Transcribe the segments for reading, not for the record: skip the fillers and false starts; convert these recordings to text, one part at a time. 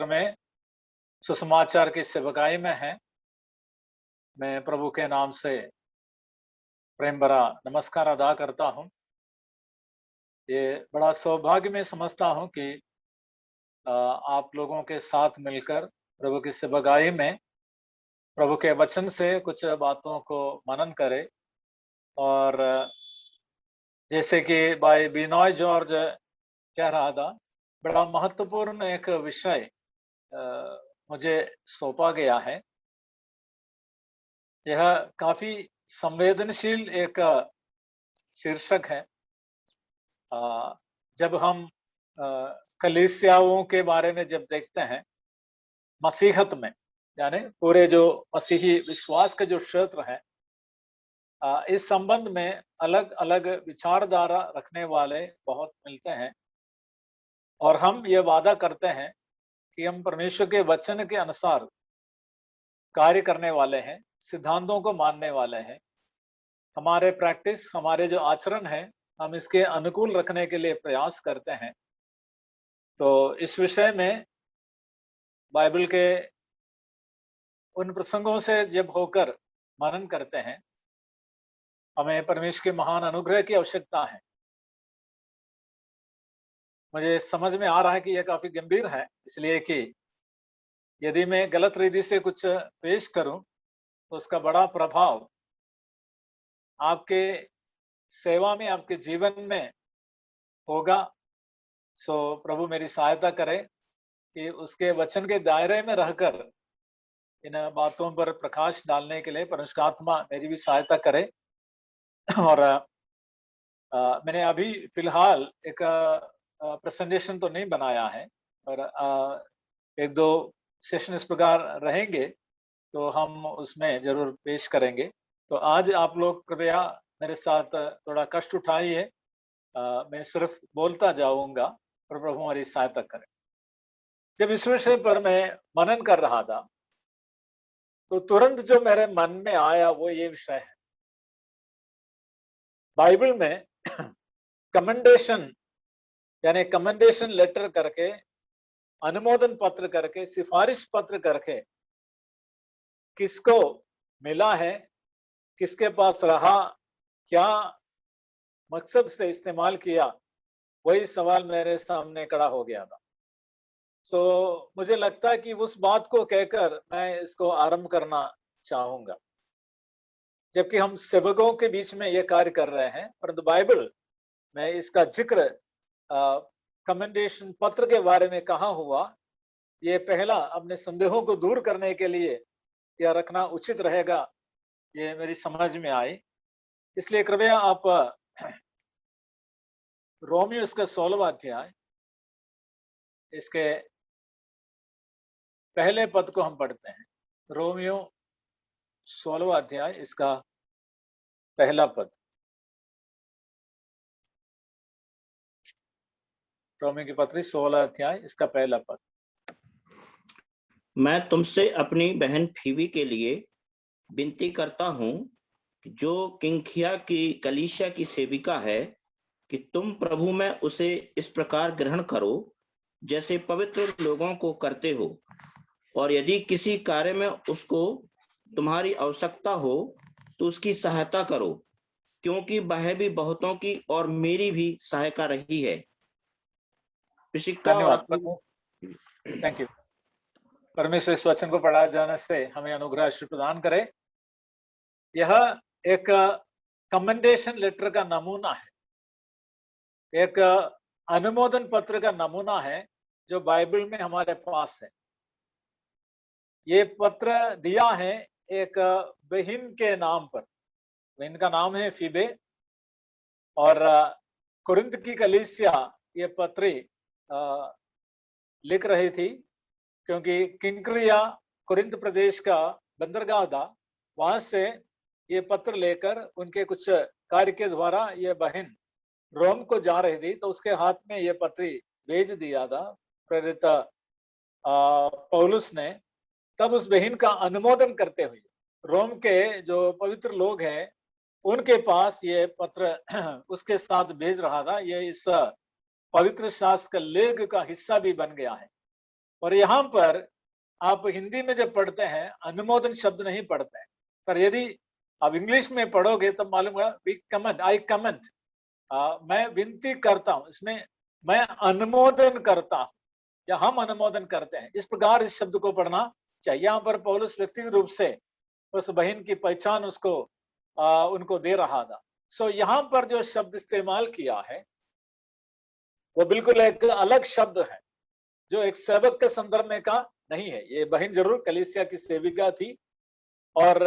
में सुसमाचार की सेवकाई में हैं। मैं प्रभु के नाम से प्रेम भरा नमस्कार अदा करता हूँ। ये बड़ा सौभाग्य मैं समझता हूँ कि आप लोगों के साथ मिलकर प्रभु की सेवकाई में प्रभु के वचन से कुछ बातों को मनन करें। और जैसे कि भाई बिनॉय जॉर्ज कह रहा था, बड़ा महत्वपूर्ण एक विषय मुझे सौंपा गया है। यह काफी संवेदनशील एक शीर्षक है। जब हम कलीसियाओं के बारे में जब देखते हैं, मसीहत में यानी पूरे जो मसीही विश्वास का जो क्षेत्र है, इस संबंध में अलग अलग विचारधारा रखने वाले बहुत मिलते हैं। और हम ये वादा करते हैं कि हम परमेश्वर के वचन के अनुसार कार्य करने वाले हैं, सिद्धांतों को मानने वाले हैं। हमारे प्रैक्टिस, हमारे जो आचरण है, हम इसके अनुकूल रखने के लिए प्रयास करते हैं। तो इस विषय में बाइबल के उन प्रसंगों से जब होकर मनन करते हैं, हमें परमेश्वर के महान अनुग्रह की आवश्यकता है। मुझे समझ में आ रहा है कि यह काफी गंभीर है, इसलिए कि यदि मैं गलत रीति से कुछ पेश करूं तो उसका बड़ा प्रभाव आपके सेवा में, आपके जीवन में होगा। सो प्रभु मेरी सहायता करे कि उसके वचन के दायरे में रहकर इन बातों पर प्रकाश डालने के लिए परमेश्वर आत्मा मेरी भी सहायता करे। और मैंने अभी फिलहाल एक प्रेजेंटेशन तो नहीं बनाया है, और एक दो सेशन इस प्रकार रहेंगे तो हम उसमें जरूर पेश करेंगे। तो आज आप लोग कृपया मेरे साथ थोड़ा कष्ट उठाइए। मैं सिर्फ बोलता जाऊंगा और प्रभु हमारी सहायता करे। जब इस विषय पर मैं मनन कर रहा था तो तुरंत जो मेरे मन में आया वो ये विषय है। बाइबल में कमेंडेशन यानी कमेंडेशन लेटर करके, अनुमोदन पत्र करके, सिफारिश पत्र करके किसको मिला है, किसके पास रहा, क्या मकसद से इस्तेमाल किया, वही सवाल मेरे सामने खड़ा हो गया था। तो मुझे लगता है कि उस बात को कहकर मैं इसको आरंभ करना चाहूंगा। जबकि हम सेवकों के बीच में ये कार्य कर रहे हैं, परंतु बाइबल में इसका जिक्र कमेंडेशन पत्र के बारे में कहा हुआ, ये पहला अपने संदेहों को दूर करने के लिए यह रखना उचित रहेगा, ये मेरी समझ में आई। इसलिए कृपया आप रोमियो इसका 16वां अध्याय, इसके पहले पद को हम पढ़ते हैं। रोमियो 16वां अध्याय, इसका पहला पद। रोमियो की पत्री 16 अध्याय, इसका पहला पद। मैं तुमसे अपनी बहन फीबी के लिए विनती करता हूं, जो किंखिया की कलीसिया की सेविका है, कि तुम प्रभु में उसे इस प्रकार ग्रहण करो जैसे पवित्र लोगों को करते हो। और यदि किसी कार्य में उसको तुम्हारी आवश्यकता हो तो उसकी सहायता करो, क्योंकि वह भी बहुतों की और मेरी भी सहायता रही है। धन्यवाद प्रभु, थैंक यू। परमेश्वर इस वचन को पढ़ाए जाने से हमें अनुग्रह प्रदान करे। यह एक कमेंडेशन लेटर का नमूना है, एक अनुमोदन पत्र का नमूना है जो बाइबल में हमारे पास है। ये पत्र दिया है एक बहन के नाम पर। बहन का नाम है फीबे, और कुरिन्थ की कलीसिया ये पत्री लिख रही थी, क्योंकि किंक्रिया कुरिन्थ प्रदेश का बंदरगाह था। वहां से ये पत्र लेकर उनके कुछ कार्य के द्वारा ये बहन रोम को जा रही थी, तो उसके हाथ में ये पत्री भेज दिया था प्रेरित पौलुस ने। तब उस बहन का अनुमोदन करते हुए रोम के जो पवित्र लोग हैं उनके पास ये पत्र उसके साथ भेज रहा था। ये इस पवित्र शास्त्र का लेख का हिस्सा भी बन गया है। और यहाँ पर आप हिंदी में जब पढ़ते हैं अनुमोदन शब्द नहीं पढ़ते हैं, पर यदि आप इंग्लिश में पढ़ोगे तो मालूम होगा वी कमेंट, आई कमेंट, मैं विनती करता हूं, इसमें मैं अनुमोदन करता हूं या हम अनुमोदन करते हैं, इस प्रकार इस शब्द को पढ़ना चाहिए। यहाँ पर पौलुस व्यक्तिगत रूप से उस बहन की पहचान उसको उनको दे रहा था। सो यहाँ पर जो शब्द इस्तेमाल किया है वो बिल्कुल एक अलग शब्द है जो एक सेवक के संदर्भ में का नहीं है। ये बहन जरूर कलीसिया की सेविका थी। और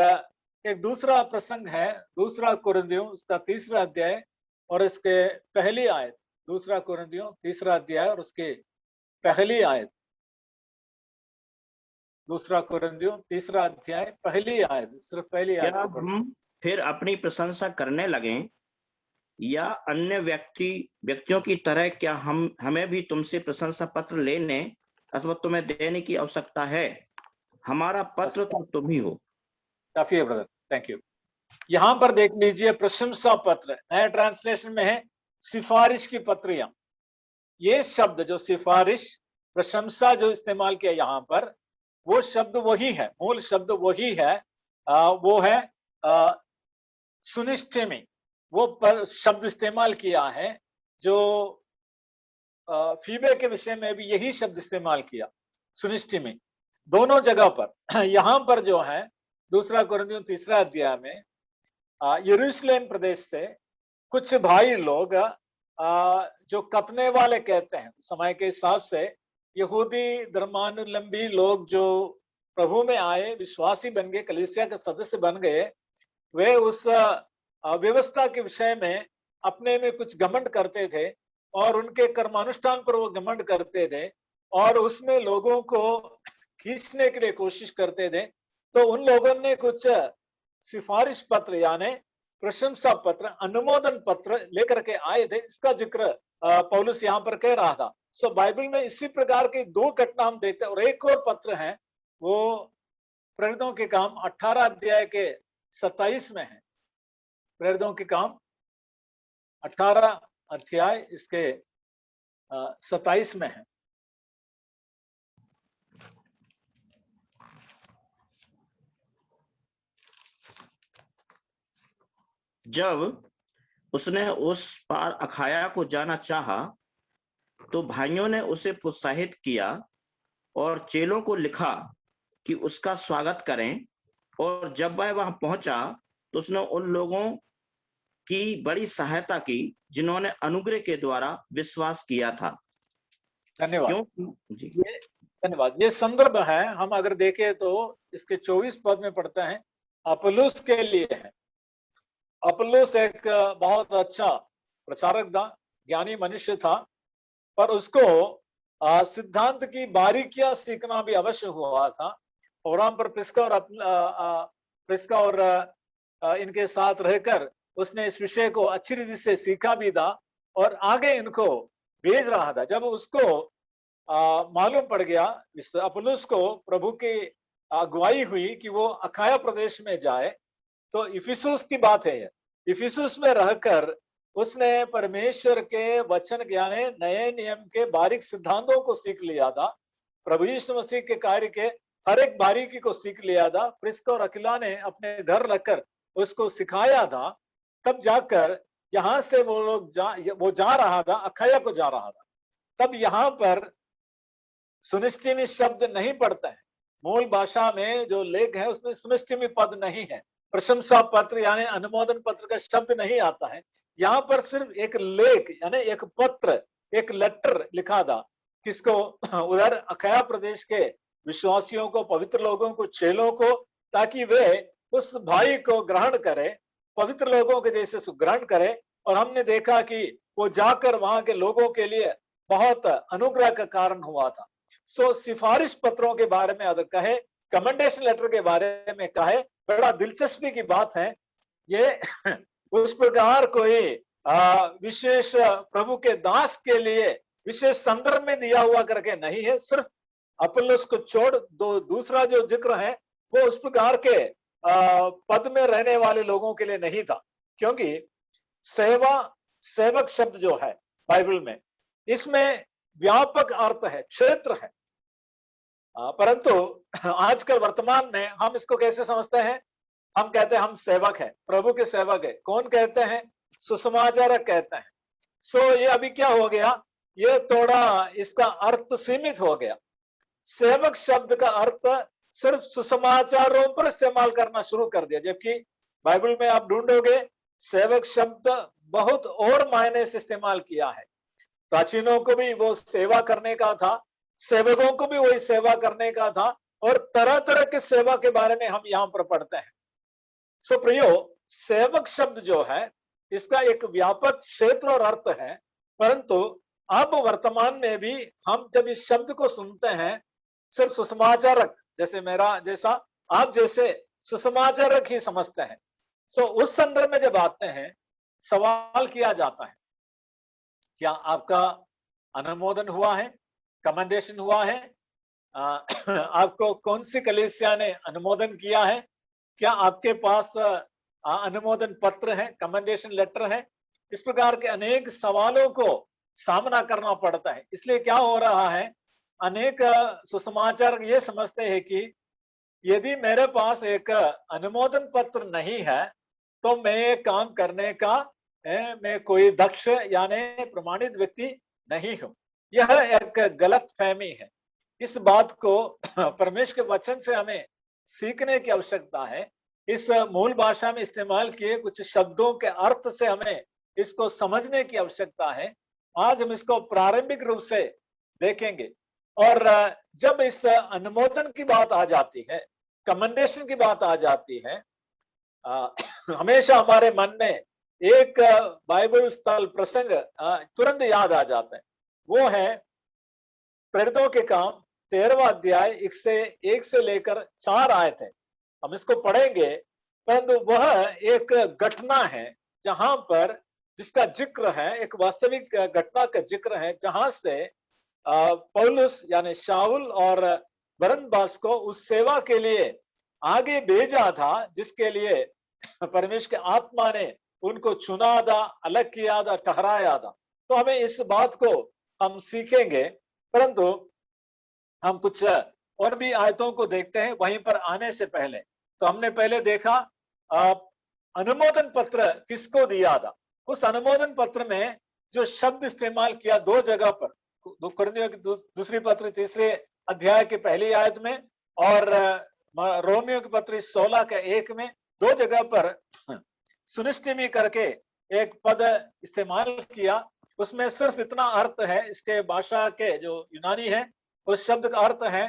एक दूसरा प्रसंग है, दूसरा कुरिन्थियों उसका 3रा अध्याय और इसके पहली आयत, दूसरा कुरिन्थियों 3रा अध्याय और उसके पहली आयत, दूसरा कुरिन्थियों 3रा अध्याय पहली आयत, सिर्फ पहली आयत। क्या हम फिर अपनी प्रशंसा करने लगे या अन्य व्यक्तियों की तरह, क्या हमें भी तुमसे प्रशंसा पत्र लेने अथवा तुम्हें देने की आवश्यकता है? हमारा पत्र तो तुम ही हो। काफी है ब्रदर, थैंक यू। यहाँ पर देख लीजिए प्रशंसा पत्र, नया ट्रांसलेशन में है सिफारिश की पत्रियां। ये शब्द जो सिफारिश, प्रशंसा जो इस्तेमाल किया यहाँ पर, वो शब्द वही है, मूल शब्द वही है। वो है सुनिश्चिमी, वो शब्द इस्तेमाल किया है जो फीबे के विषय में भी यही शब्द इस्तेमाल किया, सुनिश्चिमी, दोनों जगह पर। यहाँ पर जो है दूसरा कुरिन्थियों 3रा अध्याय में यरूशलेम प्रदेश से कुछ भाई लोग जो कतने वाले कहते हैं, समय के हिसाब से यहूदी धर्मानुलंबी लोग जो प्रभु में आए, विश्वासी बन गए, कलीसिया के सदस्य बन गए, वे उस व्यवस्था के विषय में अपने में कुछ घमंड करते थे और उनके कर्मानुष्ठान पर वो घमंड करते थे और उसमें लोगों को खींचने के लिए कोशिश करते थे। तो उन लोगों ने कुछ सिफारिश पत्र यानी प्रशंसा पत्र, अनुमोदन पत्र लेकर के आए थे। इसका जिक्र पौलुस यहाँ पर कह रहा था। सो बाइबल में इसी प्रकार की 2 घटना हम देखते हैं। और एक और पत्र है, वो प्रेरितों के काम 18 अध्याय के 27 में है। प्रेरितों के काम 18 अध्याय इसके 27 में है। जब उसने उस पार अखाया को जाना चाहा तो भाइयों ने उसे प्रोत्साहित किया और चेलों को लिखा कि उसका स्वागत करें। और जब वह वहां पहुंचा तो उसने उन लोगों की बड़ी सहायता की जिन्होंने अनुग्रह के द्वारा विश्वास किया था। धन्यवाद जी। धन्यवाद। ये संदर्भ है, हम अगर देखें तो इसके 24 पद में पढ़ते हैं, अपुल्लोस के लिए है। अपुल्लोस एक बहुत अच्छा प्रचारक था, ज्ञानी मनुष्य था, पर उसको सिद्धांत की बारीकियां सीखना भी अवश्य हुआ था। और वहां पर प्रिस्का और इनके साथ रहकर उसने इस विषय को अच्छी रीति से सीखा भी था और आगे इनको भेज रहा था। जब उसको मालूम पड़ गया, इस अपुल्लोस को प्रभु की अगुवाई हुई कि वो अखाया प्रदेश में जाए, तो इफिसुस की बात है। इफिसुस में रहकर उसने परमेश्वर के वचन यानी नए नियम के बारीक सिद्धांतों को सीख लिया था। प्रभु यीशु मसीह के कार्य के हर एक बारीकी को सीख लिया था। प्रिस्का और अकिला ने अपने घर रखकर उसको सिखाया था। तब जाकर यहाँ से वो जा रहा था, अखाया को जा रहा था। तब यहाँ पर सुनिश्चिमी शब्द नहीं पढ़ता है। मूल भाषा में जो लेख है उसमें सुनिश्चिमी पद नहीं है। प्रशंसा पत्र यानी अनुमोदन पत्र का शब्द नहीं आता है। यहाँ पर सिर्फ एक लेख यानी एक पत्र, एक लेटर लिखा था। किसको? उधर अखाया प्रदेश के विश्वासियों को, पवित्र लोगों को, चेलों को, ताकि वे उस भाई को ग्रहण करे, पवित्र लोगों के जैसे ग्रहण करे। और हमने देखा कि वो जाकर वहां के लोगों के लिए बहुत अनुग्रह का कारण हुआ था। सो सिफारिश पत्रों के बारे में अगर कहे, कमेंडेशन लेटर के बारे में कहे, बड़ा दिलचस्पी की बात है। ये उस प्रकार कोई विशेष प्रभु के दास के लिए विशेष संदर्भ में दिया हुआ करके नहीं है। सिर्फ अपुल्लोस को छोड़ दूसरा जो जिक्र है वो उस प्रकार के पद में रहने वाले लोगों के लिए नहीं था। क्योंकि सेवक शब्द जो है बाइबल में, इसमें व्यापक अर्थ है, क्षेत्र है। परंतु आजकल वर्तमान में हम इसको कैसे समझते हैं? हम कहते हैं हम सेवक हैं, प्रभु के सेवक है। कौन कहते हैं? सुसमाचारक कहते हैं। ये अभी क्या हो गया, ये थोड़ा इसका अर्थ सीमित हो गया। सेवक शब्द का अर्थ सिर्फ सुसमाचारों पर इस्तेमाल करना शुरू कर दिया, जबकि बाइबल में आप ढूंढोगे सेवक शब्द बहुत और मायने से इस्तेमाल किया है। प्राचीनों को भी वो सेवा करने का था, सेवकों को भी वही सेवा करने का था, और तरह तरह के सेवा के बारे में हम यहाँ पर पढ़ते हैं। प्रियो, सेवक शब्द जो है इसका एक व्यापक क्षेत्र और अर्थ है, परंतु अब वर्तमान में भी हम जब इस शब्द को सुनते हैं, सिर्फ सुसमाचारक जैसे मेरा जैसा आप जैसे सुसमाचारक ही समझते हैं। उस संदर्भ में जब आते हैं, सवाल किया जाता है, क्या आपका अनुमोदन हुआ है, कमेंडेशन हुआ है? आपको कौन सी कलीसिया ने अनुमोदन किया है? क्या आपके पास अनुमोदन पत्र है, कमेंडेशन लेटर है? इस प्रकार के अनेक सवालों को सामना करना पड़ता है। इसलिए क्या हो रहा है, अनेक सुसमाचार ये समझते हैं कि यदि मेरे पास एक अनुमोदन पत्र नहीं है तो मैं काम करने का मैं कोई दक्ष यानी प्रमाणित व्यक्ति नहीं हूं। यह एक गलत फहमी है। इस बात को परमेश्वर के वचन से हमें सीखने की आवश्यकता है। इस मूल भाषा में इस्तेमाल किए कुछ शब्दों के अर्थ से हमें इसको समझने की आवश्यकता है। आज हम इसको प्रारंभिक रूप से देखेंगे, और जब इस अनुमोदन की बात आ जाती है, कमेंडेशन की बात आ जाती है, हमेशा हमारे मन में एक बाइबल स्थल प्रसंग तुरंत याद आ जाता है। वो है प्रेरितों के काम 13वां अध्याय 1 से लेकर 4 आए थे। हम इसको पढ़ेंगे, परंतु वह एक घटना है जहां पर जिसका जिक्र है, एक वास्तविक घटना का जिक्र है, जहां से पौलुस यानी शाऊल और बरनबास को उस सेवा के लिए आगे भेजा था जिसके लिए परमेश्वर के आत्मा ने उनको चुना था, अलग किया था, ठहराया था। तो हमें इस बात को हम सीखेंगे, परंतु हम कुछ और भी आयतों को देखते हैं वहीं पर आने से पहले। तो हमने पहले देखा अनुमोदन पत्र किसको दिया था। उस अनुमोदन पत्र में जो शब्द इस्तेमाल किया 2 जगह पर, कुरिन्थियों की दूसरी पत्र 3 अध्याय के पहली आयत में और रोमियो की पत्र 16 के 1 में 2 जगह पर सुनिश्चिमी करके एक पद इस्तेमाल किया। उसमें सिर्फ इतना अर्थ है, इसके भाषा के जो यूनानी है उस शब्द का अर्थ है,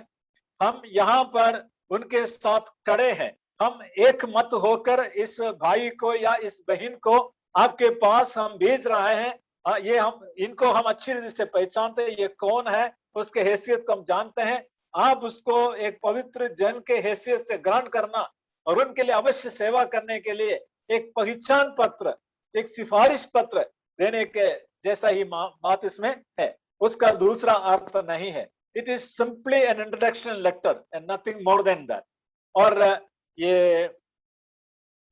हम यहाँ पर उनके साथ खड़े हैं, हम एक मत होकर इस भाई को या इस बहन को आपके पास हम भेज रहे हैं। ये हम इनको हम अच्छी रीति से पहचानते हैं, ये कौन है, उसके हैसियत को हम जानते हैं। आप उसको एक पवित्र जन के हैसियत से ग्रहण करना और उनके लिए अवश्य सेवा करने के लिए एक पहचान पत्र, एक सिफारिश पत्र देने के जैसा ही बात इसमें है। उसका दूसरा अर्थ नहीं है। It is simply an introduction letter and nothing more than that. और ये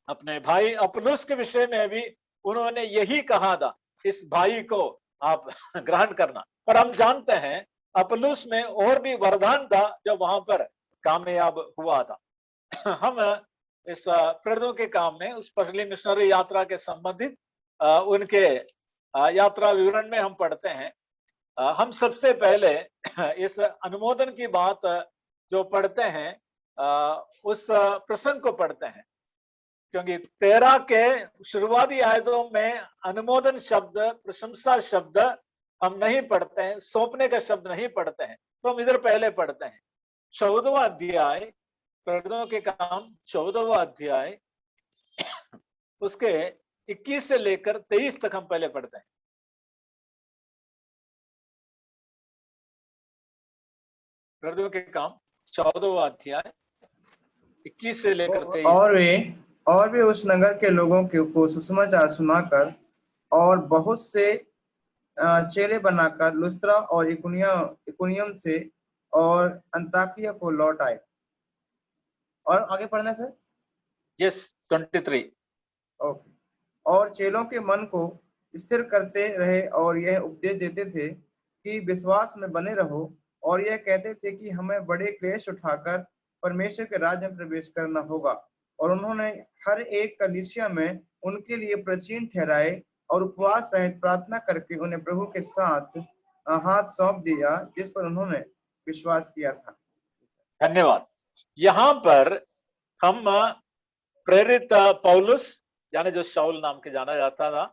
अपने भाई अपुल्लोस के विषय में भी उन्होंने यही कहा था, इस भाई को आप ग्रहण करना। पर हम जानते हैं अपुल्लोस में और भी वरदान था जो वहां पर कामयाब हुआ था। हम इस प्रेरितों के काम में उस पहली मिशनरी यात्रा के संबंधित उनके यात्रा विवरण में हम पढ़ते हैं। हम सबसे पहले इस अनुमोदन की बात जो पढ़ते हैं उस प्रसंग को पढ़ते हैं, क्योंकि 13 के शुरुआती आयतों में अनुमोदन शब्द, प्रशंसा शब्द हम नहीं पढ़ते हैं, सौंपने का शब्द नहीं पढ़ते हैं। तो हम इधर पहले पढ़ते हैं 14वां अध्याय, प्रेरितों के काम 14वां अध्याय उसके 21 से लेकर 23 तक हम पहले पढ़ते हैं। प्रेरितों के काम 14वां अध्याय 21 से लेकर 23। और वे उस नगर के लोगों को सुसमाचार सुनाकर और बहुत से चेले बनाकर लुस्त्रा और इकुनियम से और अंताकिया को लौट आए। और आगे पढ़ना सर। यस 23। ओके। और चेलों के मन को स्थिर करते रहे और यह उपदेश देते थे कि विश्वास में बने रहो और यह कहते थे कि हमें बड़े क्लेश उठाकर परमेश्वर के राज्य में प्रवेश करना होगा। और उन्होंने हर एक कलीसिया में उनके लिए प्राचीन ठहराए और उपवास सहित प्रार्थना करके उन्हें प्रभु के साथ हाथ सौंप दिया, जिस पर उन्होंने विश्वास किया था। धन्यवाद। यहाँ पर हम प्रेरित पौलुस, यानी जो शाऊल नाम के जाना जाता था,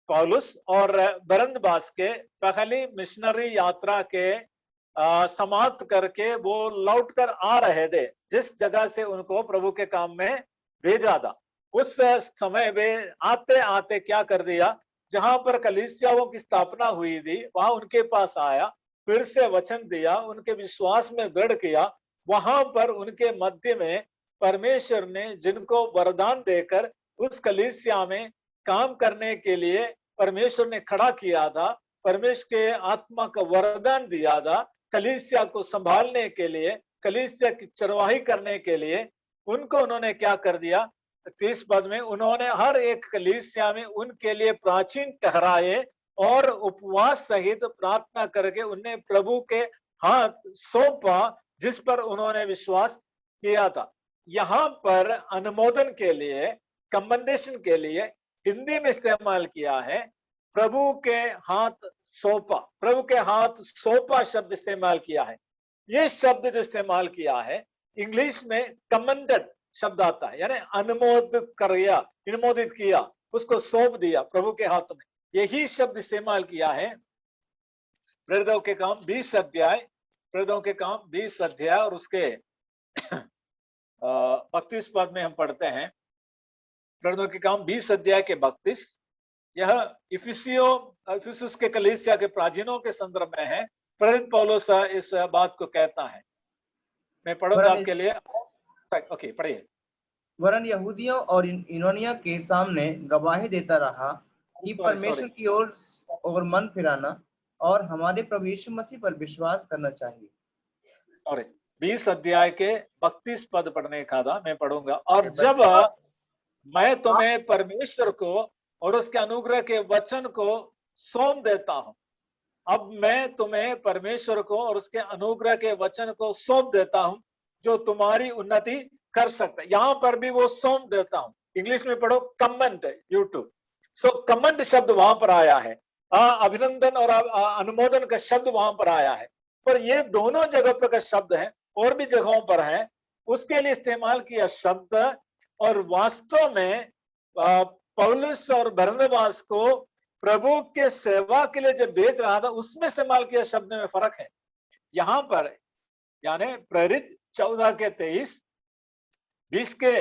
पौलुस और बरनबास के पहली मिशनरी यात्रा के समाप्त करके वो लौटकर आ रहे थे, जिस जगह से उनको प्रभु के काम में भेजा था। उस समय वे आते आते क्या कर दिया, जहां पर कलीसियाओं की स्थापना हुई थी वहां उनके पास आया, फिर से वचन दिया, उनके विश्वास में दृढ़ किया। वहां पर उनके मध्य में परमेश्वर ने जिनको वरदान देकर उस कलीसिया में काम करने के लिए परमेश्वर ने खड़ा किया था, परमेश्वर के आत्मा का वरदान दिया था कलीसिया को संभालने के लिए, कलीसिया की चरवाही करने के लिए, उनको उन्होंने क्या कर दिया, 30 पद में उन्होंने हर एक कलीसिया में उनके लिए प्राचीन ठहराए और उपवास सहित प्रार्थना करके उन्हें प्रभु के हाथ सौंपा, जिस पर उन्होंने विश्वास किया था। यहाँ पर अनुमोदन के लिए, कमेंडेशन के लिए हिंदी में इस्तेमाल किया है प्रभु के हाथ सौंपा। प्रभु के हाथ सौंपा शब्द इस्तेमाल किया है। ये शब्द जो इस्तेमाल किया है इंग्लिश में कमेंडेड शब्द आता है, यानी अनुमोदित किया, उसको सौंप दिया प्रभु के हाथ में। यही शब्द इस्तेमाल किया है प्रेरितों के काम 20 अध्याय, प्रेरितों के काम 20 अध्याय और उसके 32 पद में हम पढ़ते हैं। प्रेरितों के काम 20 अध्याय के 32, यह इफिसुस के कलीसिया के प्राचीनों के संदर्भ में है। प्रेरित पौलुस इस बात को कहता है। मैं पढ़ूंगा आपके लिए। ओके, पढ़िए। वरन यहूदियों और यूनानियों के सामने गवाही देता रहा कि परमेश्वर की ओर मन फिराना और हमारे प्रभु यीशु मसीह पर विश्वास करना चाहिए। और 20 अध्याय के 32 पद पढ़ने का था, मैं पढ़ूंगा। और जब मैं तुम्हें परमेश्वर को और उसके अनुग्रह के वचन को सौंप देता हूं, अब मैं तुम्हें परमेश्वर को और उसके अनुग्रह के वचन को सौंप देता हूं जो तुम्हारी उन्नति कर सकता है। यहां पर भी वो सौंप देता हूं, इंग्लिश में पढ़ो कमेंड, यूट्यूब। सो कमेंड शब्द वहां पर आया है, अभिनंदन और अनुमोदन का शब्द वहां पर आया है, पर ये दोनों जगह पर का शब्द है, और भी जगहों पर है, उसके लिए इस्तेमाल किया शब्द। और वास्तव में पौलुस और बरनबास को प्रभु के सेवा के लिए जब भेज रहा था उसमें इस्तेमाल किया शब्द में फर्क है। यहां पर यानी प्रेरित 14 के 23, 20 के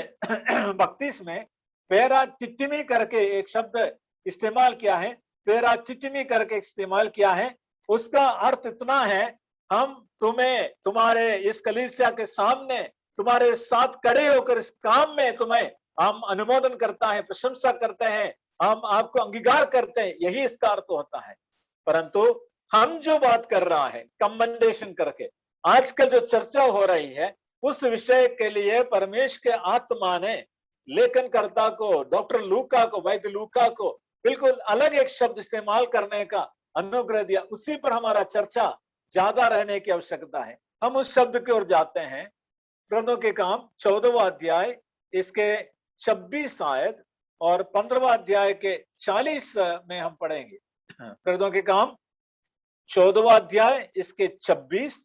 32 में पेरा टिटिमी करके एक शब्द इस्तेमाल किया है, पेरा टिटिमी करके इस्तेमाल किया है। उसका अर्थ इतना है, हम तुम्हें तुम्हारे इस कलीसिया के सामने तुम्हारे साथ खड़े होकर इस काम में तुम्हें हम अनुमोदन करता है, प्रशंसा करते हैं, हम आपको अंगीकार करते हैं, यही इसका अर्थ होता है। परंतु हम जो बात कर रहा है कमेंडेशन करके, आजकल जो चर्चा हो रही है उस विषय के लिए परमेश्वर के आत्मा ने लेखनकर्ता को, डॉक्टर लूका को, वैद्य लूका को बिल्कुल अलग एक शब्द इस्तेमाल करने का अनुग्रह दिया। उसी पर हमारा चर्चा ज्यादा रहने की आवश्यकता है। हम उस शब्द की ओर जाते हैं। प्रेरितों के काम 14वां अध्याय इसके 26 आयत और 15वां अध्याय के 40 में हम पढ़ेंगे। प्रेरितों के काम 14वां अध्याय इसके 26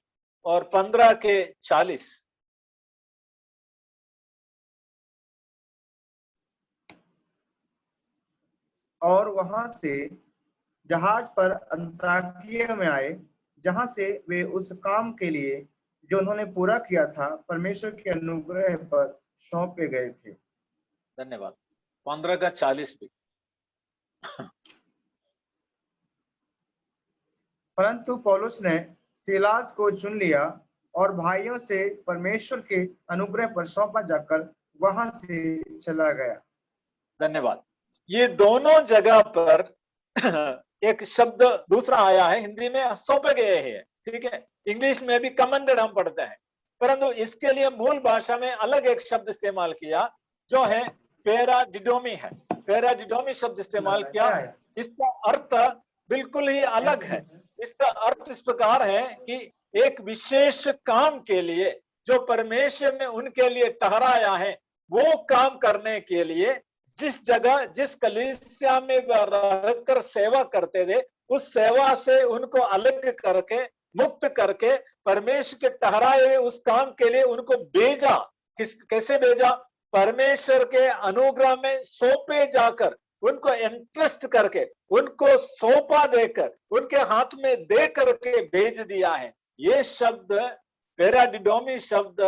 और 15 के 40। और वहां से जहाज पर अंताकिया में आए, जहां से वे उस काम के लिए जो उन्होंने पूरा किया था परमेश्वर के अनुग्रह पर सौंपे गए थे। धन्यवाद। 15 का 40 भी। परंतु पौलुस ने सीलास को चुन लिया और भाइयों से परमेश्वर के अनुग्रह पर सौंपा जाकर वहां से चला गया। धन्यवाद। ये दोनों जगह पर एक शब्द दूसरा आया है, हिंदी में सौंपे गए हैं, ठीक है। इंग्लिश में भी कमेंडेड हम पढ़ते हैं, परंतु इसके लिए मूल भाषा में अलग एक शब्द इस्तेमाल किया जो है पेराडिडोमी है। पेराडिडोमी शब्द इस्तेमाल किया, इसका अर्थ बिल्कुल ही अलग है। इसका अर्थ इस प्रकार है कि एक विशेष काम के लिए जो परमेश्वर ने उनके लिए ठहराया है, वो काम करने के लिए जिस जगह जिस कलीसिया में रहकर सेवा करते थे, उस सेवा से उनको अलग करके, मुक्त करके परमेश्वर के ठहराए हुए उस काम के लिए उनको भेजा। कैसे भेजा? परमेश्वर के अनुग्रह में सौंपे जाकर, उनको इंटरेस्ट करके, उनको सौंपा देकर, उनके हाथ में दे करके भेज दिया है। ये शब्द पैराडिडोमी शब्द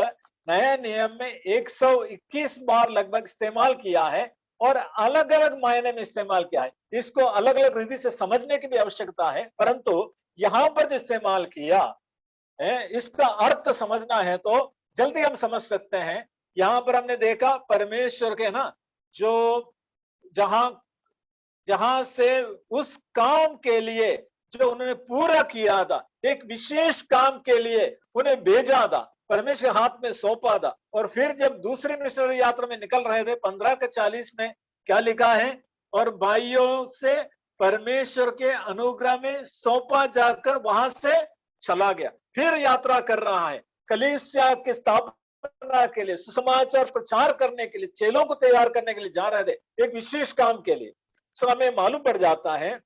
नया नियम में 121 बार लगभग इस्तेमाल किया है और अलग अलग मायने में इस्तेमाल किया है। इसको अलग अलग रीति से समझने की भी आवश्यकता है, परंतु यहाँ पर जो इस्तेमाल किया है, इसका अर्थ समझना है तो जल्दी हम समझ सकते हैं। यहाँ पर हमने देखा परमेश्वर के ना, जो जहां से उस काम के लिए जो उन्होंने पूरा किया था, एक विशेष काम के लिए उन्हें भेजा था, परमेश्वर के हाथ में सौंपा था। और फिर जब दूसरी मिशनरी यात्रा में निकल रहे थे, 15:40 में क्या लिखा है? और भाइयों से परमेश्वर के अनुग्रह में सौंपा जाकर वहां से चला गया। फिर यात्रा कर रहा है, कलीसिया की स्थापना के लिए, सुसमाचार प्रचार करने के लिए, चेलों को तैयार करने के लिए जा रहे थे, एक विशेष काम के लिए। सो हमें मालूम पड़ जाता है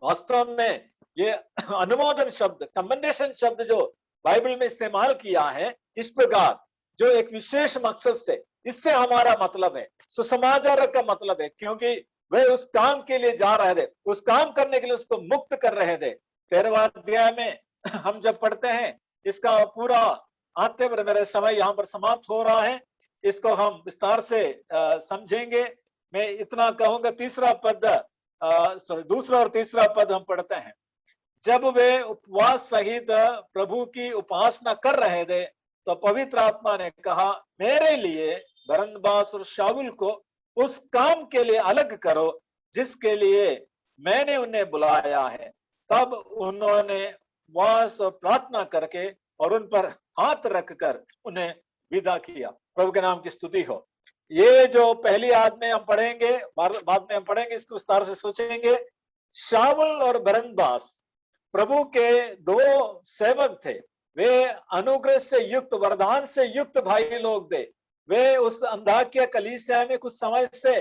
वास्तव में ये अनुमोदन शब्द, कमेंडेशन शब्द जो बाइबल में इस्तेमाल किया है, इस प्रकार जो एक विशेष मकसद से, इससे हमारा मतलब है, सुसमाचार का मतलब है, क्योंकि वे उस काम के लिए जा रहे थे, उस काम करने के लिए उसको मुक्त कर रहे थे। 13वां अध्याय में हम जब पढ़ते हैं, इसका पूरा आते पर मेरा समय यहाँ पर समाप्त हो रहा है, इसको हम विस्तार से समझेंगे। मैं इतना कहूंगा, दूसरा और तीसरा पद हम पढ़ते हैं। जब वे उपवास सहित प्रभु की उपासना कर रहे थे, तो पवित्र आत्मा ने कहा, मेरे लिए बरनबास और शाऊल को उस काम के लिए अलग करो जिसके लिए मैंने उन्हें बुलाया है। तब उन्होंने उपवास और प्रार्थना करके और उन पर हाथ रखकर उन्हें विदा किया। प्रभु के नाम की स्तुति हो। ये जो पहली आयत में हम पढ़ेंगे, बाद में हम पढ़ेंगे, इसको विस्तार से सोचेंगे। शाऊल और बरनबास प्रभु के दो सेवक थे। वे अनुग्रह से युक्त, वरदान से युक्त भाई लोग थे। वे उस अंताकिया कलीसिया में कुछ समय से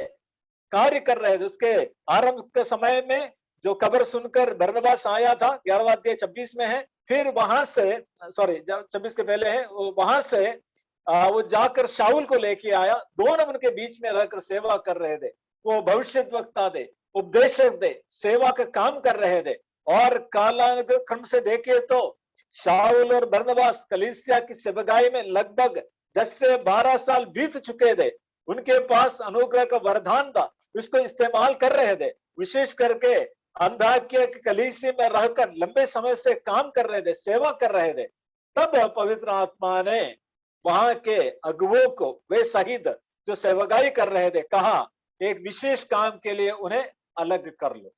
कार्य कर रहे थे। उसके आरंभ के समय में जो खबर सुनकर बरनबास आया था, 11वां अध्याय 26 में है। फिर वहां से, 26 के पहले है, वहां से वो जाकर शाऊल को लेके आया। दोनों उनके बीच में रहकर सेवा कर रहे थे। वो भविष्यद्वक्ता थे, उपदेशक थे, सेवा का काम कर रहे थे। और कालानुक्रम से देखे तो शाऊल और बरनबास कलीसिया की सेवकाई में लगभग 10 से 12 साल बीत चुके थे। उनके पास अनुग्रह का वरदान था, उसको इस्तेमाल कर रहे थे। विशेष करके अंताकिया के कलीसिया में रहकर लंबे समय से काम कर रहे थे, सेवा कर रहे थे। तब पवित्र आत्मा ने वहां के अगुवों को, वे सहित जो सेवकाई कर रहे थे, कहा एक विशेष काम के लिए उन्हें अलग कर लो।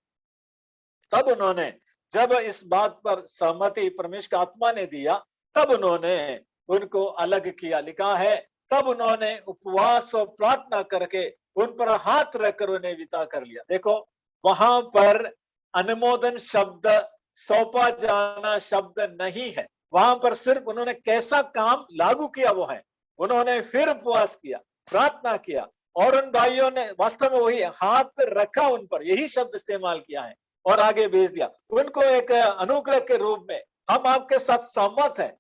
तब उन्होंने, जब इस बात पर सहमति परमेश्वर की आत्मा ने दिया, तब उन्होंने उनको अलग किया। लिखा है, तब उन्होंने उपवास और प्रार्थना करके उन पर हाथ रखकर उन्हें विदा कर लिया। देखो, वहां पर अनुमोदन शब्द, सौंपा जाना शब्द नहीं है। वहां पर सिर्फ उन्होंने कैसा काम लागू किया वो है। उन्होंने फिर उपवास किया, प्रार्थना किया और उन भाइयों ने वास्तव में वही हाथ रखा उन पर, यही शब्द इस्तेमाल किया है और आगे भेज दिया उनको एक अनुग्रह के रूप में। हम आपके साथ सहमत हैं,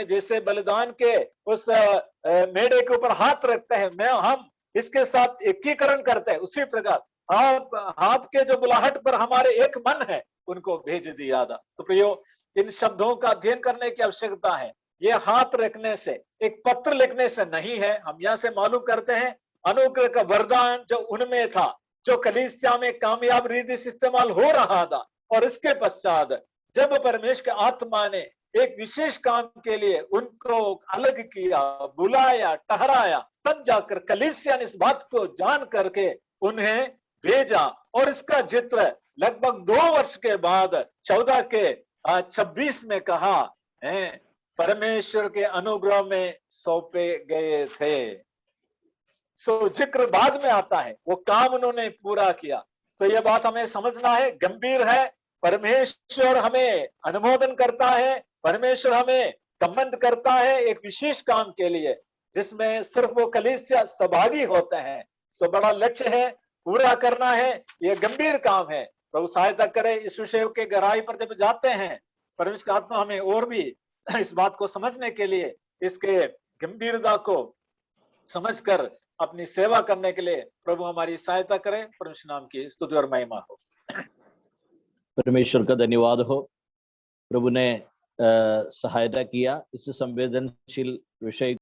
जैसे बलिदान के उस मेढ़े के ऊपर हाथ रखते हैं, हम इसके साथ एकीकरण करते हैं, उसी प्रकार आपके जो बुलाहट पर हमारे एक मन है, उनको भेज दिया था। तो प्रियो, इन शब्दों का अध्ययन करने की आवश्यकता है। ये हाथ रखने से, एक पत्र लिखने से नहीं है। हम यहाँ से मालूम करते हैं अनुग्रह का वरदान जो उनमें था, जो कलीसिया में कामयाब रीति से इस्तेमाल हो रहा था। और इसके पश्चात जब परमेश्वर के आत्मा ने एक विशेष काम के लिए उनको अलग किया, बुलाया, ठहराया, तब जाकर कलीसिया ने इस बात को जान करके उन्हें भेजा। और इसका चित्र लगभग 2 वर्ष के बाद 14 के 26 में कहा, परमेश्वर के अनुग्रह में सौंपे गए थे। सो जिक्र बाद में आता है, वो काम उन्होंने पूरा किया। तो यह बात हमें समझना है, गंभीर है। परमेश्वर हमें अनुमोदन करता है, परमेश्वर हमें कमेंट करता है एक विशेष काम के लिए, जिसमें सिर्फ वो कलीसिया सहभागी होते हैं। सो बड़ा लक्ष्य है, पूरा करना है, ये गंभीर काम है। प्रभु सहायता करे। इस विषय के गहराई पर जब जाते हैं, परमेश्वर का आत्मा हमें और भी इस बात को समझने के लिए, इसके गंभीरता को समझकर अपनी सेवा करने के लिए प्रभु हमारी सहायता करे। परमेश्वर नाम की स्तुति और महिमा हो। परमेश्वर का धन्यवाद हो। प्रभु ने सहायता किया इस संवेदनशील विषय